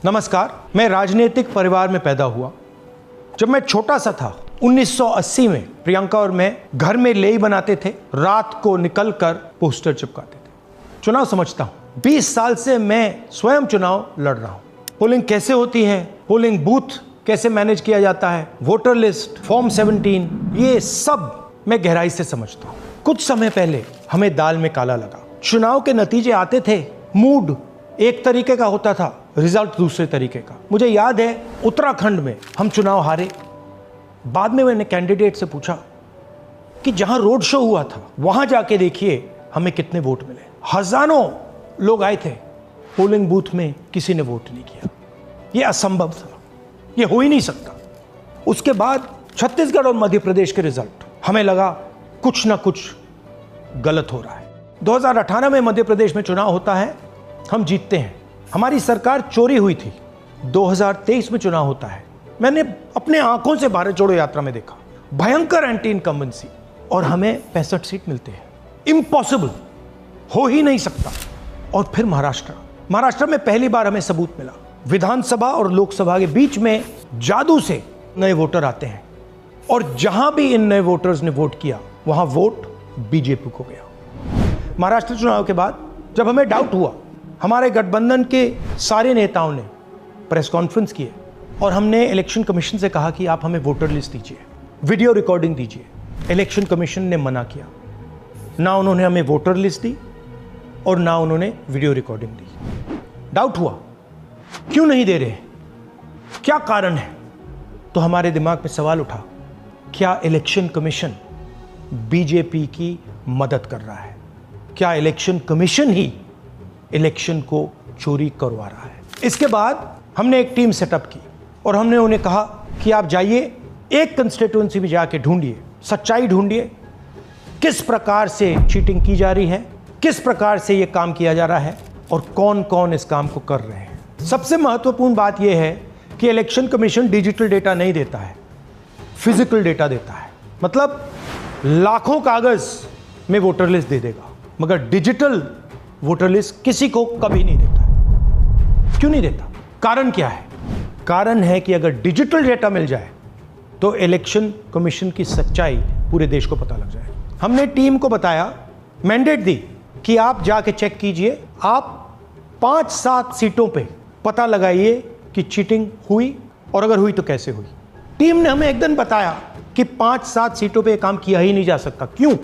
नमस्कार, मैं राजनीतिक परिवार में पैदा हुआ। जब मैं छोटा सा था 1980 में प्रियंका और मैं घर में लेई बनाते थे, रात को निकलकर पोस्टर चिपकाते थे। चुनाव समझता हूं, 20 साल से मैं स्वयं चुनाव लड़ रहा हूं। पोलिंग कैसे होती है, पोलिंग बूथ कैसे मैनेज किया जाता है, वोटर लिस्ट, फॉर्म 17, ये सब मैं गहराई से समझता हूं। कुछ समय पहले हमें दाल में काला लगा। चुनाव के नतीजे आते थे, मूड एक तरीके का होता था, रिजल्ट दूसरे तरीके का। मुझे याद है उत्तराखंड में हम चुनाव हारे। बाद में मैंने कैंडिडेट से पूछा कि जहां रोड शो हुआ था वहां जाके देखिए हमें कितने वोट मिले। हजारों लोग आए थे, पोलिंग बूथ में किसी ने वोट नहीं किया। यह असंभव था, यह हो ही नहीं सकता। उसके बाद छत्तीसगढ़ और मध्य प्रदेश के रिजल्ट, हमें लगा कुछ ना कुछ गलत हो रहा है। 2018 में मध्य प्रदेश में चुनाव होता है, हम जीतते हैं। हमारी सरकार चोरी हुई थी। 2023 में चुनाव होता है, मैंने अपने आंखों से भारत जोड़ो यात्रा में देखा, भयंकर एंटी इनकम्बेंसी, और हमें 65 सीट मिलते हैं। इम्पॉसिबल, हो ही नहीं सकता। और फिर महाराष्ट्र में पहली बार हमें सबूत मिला। विधानसभा और लोकसभा के बीच में जादू से नए वोटर आते हैं, और जहां भी इन नए वोटर्स ने वोट किया वहां वोट बीजेपी को गया। महाराष्ट्र चुनाव के बाद जब हमें डाउट हुआ, हमारे गठबंधन के सारे नेताओं ने प्रेस कॉन्फ्रेंस किए और हमने इलेक्शन कमीशन से कहा कि आप हमें वोटर लिस्ट दीजिए, वीडियो रिकॉर्डिंग दीजिए। इलेक्शन कमीशन ने मना किया। ना उन्होंने हमें वोटर लिस्ट दी और ना उन्होंने वीडियो रिकॉर्डिंग दी। डाउट हुआ, क्यों नहीं दे रहे, क्या कारण है? तो हमारे दिमाग में सवाल उठा, क्या इलेक्शन कमीशन बीजेपी की मदद कर रहा है? क्या इलेक्शन कमीशन ही इलेक्शन को चोरी करवा रहा है? इसके बाद हमने एक टीम सेटअप की और हमने उन्हें कहा कि आप जाइए, एक कंस्टिट्यूएंसी में जाके ढूंढिए, सच्चाई ढूंढिए, किस प्रकार से चीटिंग की जा रही है, किस प्रकार से ये काम किया जा रहा है और कौन कौन इस काम को कर रहे हैं। सबसे महत्वपूर्ण बात यह है कि इलेक्शन कमीशन डिजिटल डेटा नहीं देता है, फिजिकल डेटा देता है। मतलब लाखों कागज में वोटर लिस्ट दे देगा, मगर डिजिटल वोटर लिस्ट किसी को कभी नहीं देता है। क्यों नहीं देता? कारण क्या है? कारण है कि अगर डिजिटल डेटा मिल जाए तो इलेक्शन कमीशन की सच्चाई पूरे देश को पता लग जाए। हमने टीम को बताया, मैंडेट दी कि आप जाके चेक कीजिए, आप 5-7 सीटों पे पता लगाइए कि चीटिंग हुई, और अगर हुई तो कैसे हुई। टीम ने हमें एक दिन बताया कि 5-7 सीटों पे काम किया ही नहीं जा सकता। क्यों?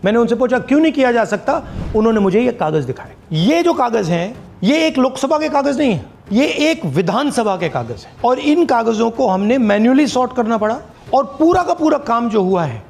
मैंने उनसे पूछा क्यों नहीं किया जा सकता। उन्होंने मुझे ये कागज दिखाए। ये जो कागज हैं, ये एक लोकसभा के कागज नहीं है, ये एक विधानसभा के कागज है, और इन कागजों को हमने मैन्युअली सॉर्ट करना पड़ा। और पूरा का पूरा काम जो हुआ है,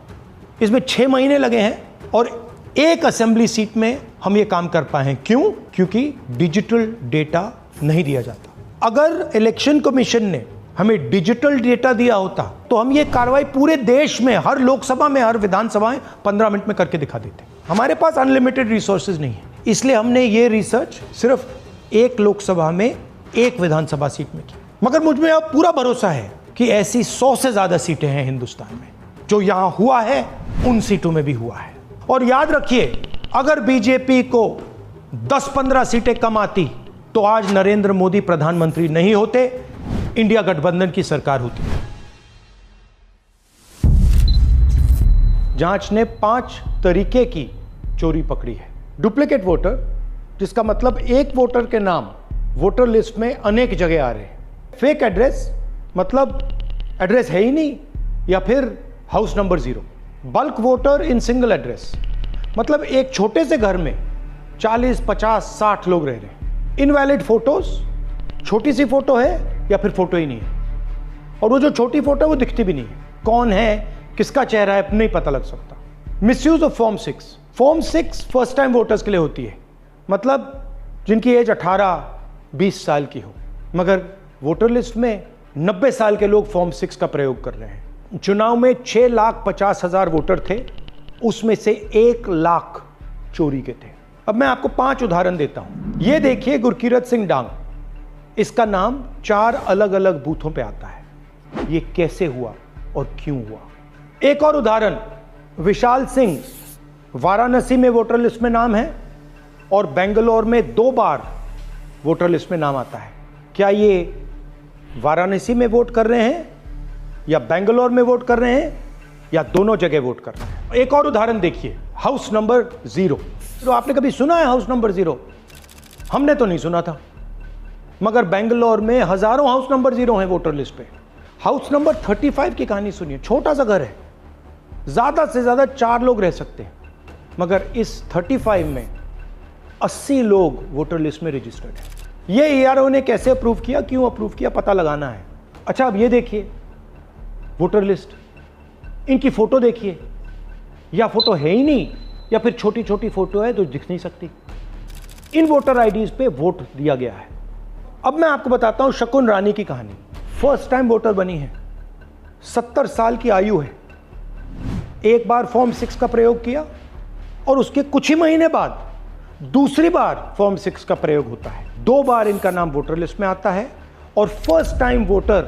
इसमें 6 महीने लगे हैं, और एक असेंबली सीट में हम ये काम कर पाए हैं। क्यों? क्योंकि डिजिटल डेटा नहीं दिया जाता। अगर इलेक्शन कमीशन ने हमें डिजिटल डेटा दिया होता तो हम ये कार्रवाई पूरे देश में, हर लोकसभा में, हर विधानसभा में 15 मिनट में करके दिखा देते। हमारे पास अनलिमिटेड रिसोर्सेज नहीं है, इसलिए हमने ये रिसर्च सिर्फ एक लोकसभा में, एक विधानसभा सीट में की। मगर मुझ में अब पूरा भरोसा है कि ऐसी 100 से ज्यादा सीटें हैं हिंदुस्तान में। जो यहां हुआ है उन सीटों में भी हुआ है। और याद रखिए, अगर बीजेपी को 10-15 सीटें कम आती तो आज नरेंद्र मोदी प्रधानमंत्री नहीं होते, इंडिया गठबंधन की सरकार होती। जांच ने 5 तरीके की चोरी पकड़ी है। डुप्लीकेट वोटर, जिसका मतलब एक वोटर के नाम वोटर लिस्ट में अनेक जगह आ रहे हैं। फेक एड्रेस, मतलब एड्रेस है ही नहीं, या फिर house number 0। Bulk voter in single address, मतलब एक छोटे से घर में 40, 50, 60 लोग रह रहे हैं। इनवैलिड फोटोज, छोटी सी फोटो है या फिर फोटो ही नहीं है, और वो जो छोटी फोटो है वो दिखती भी नहीं है। कौन है, किसका चेहरा है, नहीं पता लग सकता। Misuse of form 6। Form 6 first time voters के लिए होती है, मतलब जिनकी एज 18-20 साल की हो, मगर वोटर लिस्ट में 90 साल के लोग फॉर्म 6 का प्रयोग कर रहे हैं। चुनाव में 6,50,000 वोटर थे, उसमें से 1 लाख चोरी के थे। अब मैं आपको 5 उदाहरण देता हूं। ये देखिए, गुरकीरत सिंह डांग, इसका नाम 4 अलग अलग बूथों पे आता है। ये कैसे हुआ और क्यों हुआ? एक और उदाहरण, विशाल सिंह, वाराणसी में वोटर लिस्ट में नाम है और बेंगलोर में 2 बार वोटर लिस्ट में नाम आता है। क्या ये वाराणसी में वोट कर रहे हैं या बेंगलोर में वोट कर रहे हैं या दोनों जगह वोट कर रहे हैं? एक और उदाहरण देखिए, हाउस नंबर 0। तो आपने कभी सुना है हाउस नंबर 0? हमने तो नहीं सुना था, मगर बेंगलोर में हजारों हाउस नंबर 0 हैं वोटर लिस्ट पे। हाउस नंबर 35 की कहानी सुनिए। छोटा सा घर है, ज्यादा से ज्यादा 4 लोग रह सकते हैं, मगर इस 35 में 80 लोग वोटर लिस्ट में रजिस्टर्ड हैं। ये ARO ने कैसे अप्रूव किया, क्यों अप्रूव किया, पता लगाना है। अच्छा, अब ये देखिए वोटर लिस्ट, इनकी फोटो देखिए, या फोटो है ही नहीं या फिर छोटी छोटी फोटो है तो दिख नहीं सकती। इन वोटर आईडीज पे वोट दिया गया है। अब मैं आपको बताता हूं शकुन रानी की कहानी। फर्स्ट टाइम वोटर बनी है, 70 साल की आयु है। एक बार फॉर्म 6 का प्रयोग किया और उसके कुछ ही महीने बाद दूसरी बार फॉर्म 6 का प्रयोग होता है। 2 बार इनका नाम वोटर लिस्ट में आता है और फर्स्ट टाइम वोटर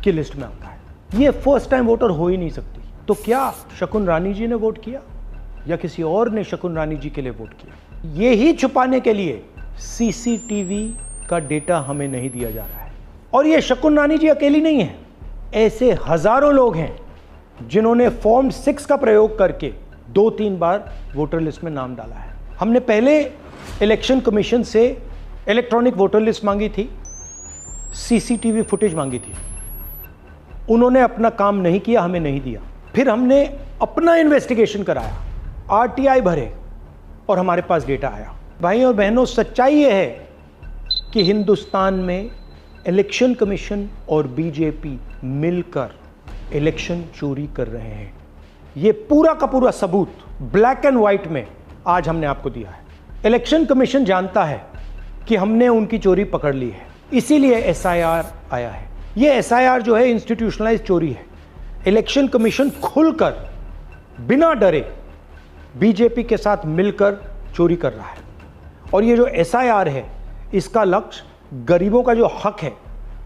की लिस्ट में आता है। ये फर्स्ट टाइम वोटर हो ही नहीं सकती। तो क्या शकुन रानी जी ने वोट किया या किसी और ने शकुन रानी जी के लिए वोट किया? ये ही छुपाने के लिए CCTV का डेटा हमें नहीं दिया जा रहा है। और ये शकुन रानी जी अकेली नहीं है, ऐसे हजारों लोग हैं जिन्होंने फॉर्म 6 का प्रयोग करके 2-3 बार वोटर लिस्ट में नाम डाला है। हमने पहले इलेक्शन कमीशन से इलेक्ट्रॉनिक वोटर लिस्ट मांगी थी, CCTV फुटेज मांगी थी। उन्होंने अपना काम नहीं किया, हमें नहीं दिया। फिर हमने अपना इन्वेस्टिगेशन कराया, RTI भरे और हमारे पास डेटा आया। भाई और बहनों, सच्चाई ये है कि हिंदुस्तान में इलेक्शन कमीशन और बीजेपी मिलकर इलेक्शन चोरी कर रहे हैं। ये पूरा का पूरा सबूत ब्लैक एंड व्हाइट में आज हमने आपको दिया है। इलेक्शन कमीशन जानता है कि हमने उनकी चोरी पकड़ ली है, इसीलिए SIR आया है। ये SIR जो है इंस्टीट्यूशनलाइज चोरी है। इलेक्शन कमीशन खुलकर बिना डरे बीजेपी के साथ मिलकर चोरी कर रहा है। और ये जो SIR है, इसका लक्ष्य गरीबों का जो हक है,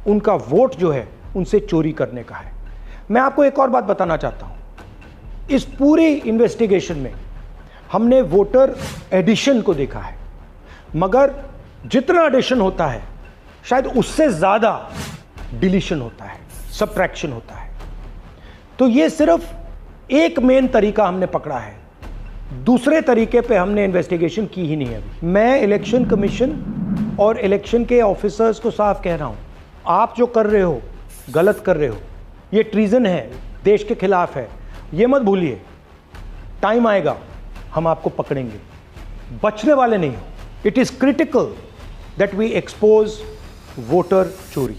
उनका वोट जो है, उनसे चोरी करने का है। मैं आपको एक और बात बताना चाहता हूं। इस पूरी इन्वेस्टिगेशन में हमने वोटर एडिशन को देखा है, मगर जितना एडिशन होता है शायद उससे ज्यादा डिलीशन होता है, सबट्रैक्शन होता है। तो ये सिर्फ एक मेन तरीका हमने पकड़ा है, दूसरे तरीके पे हमने इन्वेस्टिगेशन की ही नहीं है अभी। मैं इलेक्शन कमीशन और इलेक्शन के ऑफिसर्स को साफ कह रहा हूं, आप जो कर रहे हो गलत कर रहे हो, ये ट्रीजन है, देश के खिलाफ है। ये मत भूलिए, टाइम आएगा हम आपको पकड़ेंगे, बचने वाले नहीं हो। It is critical that we expose voter चोरी।